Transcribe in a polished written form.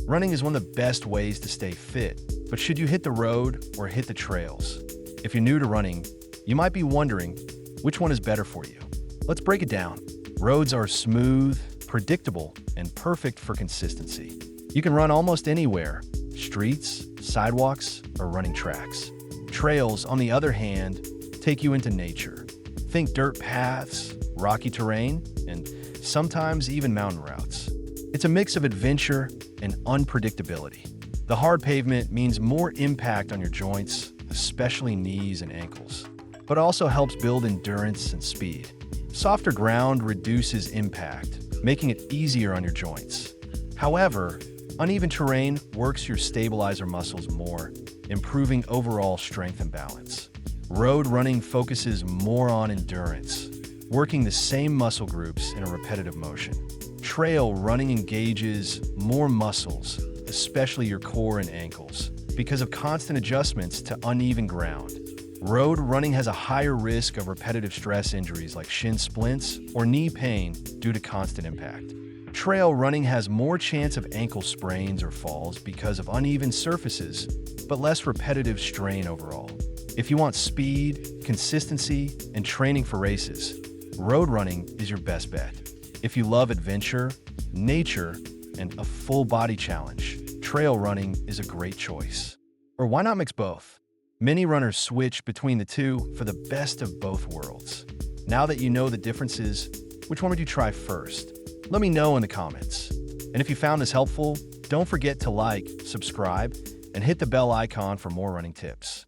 Running is one of the best ways to stay fit, but should you hit the road or hit the trails? If you're new to running, you might be wondering which one is better for you. Let's break it down. Roads are smooth, predictable, and perfect for consistency. You can run almost anywhere: streets, sidewalks, or running tracks. Trails, on the other hand, take you into nature. Think dirt paths, rocky terrain, and sometimes even mountain routes. It's a mix of adventure and unpredictability. The hard pavement means more impact on your joints, especially knees and ankles, but also helps build endurance and speed. Softer ground reduces impact, making it easier on your joints. However, uneven terrain works your stabilizer muscles more, improving overall strength and balance. Road running focuses more on endurance, working the same muscle groups in a repetitive motion. Trail running engages more muscles, especially your core and ankles, because of constant adjustments to uneven ground. Road running has a higher risk of repetitive stress injuries like shin splints or knee pain due to constant impact. Trail running has more chance of ankle sprains or falls because of uneven surfaces, but less repetitive strain overall. If you want speed, consistency, and training for races, road running is your best bet. If you love adventure, nature, and a full body challenge, trail running is a great choice. Or why not mix both? Many runners switch between the two for the best of both worlds. Now that you know the differences, which one would you try first? Let me know in the comments. And if you found this helpful, don't forget to like, subscribe, and hit the bell icon for more running tips.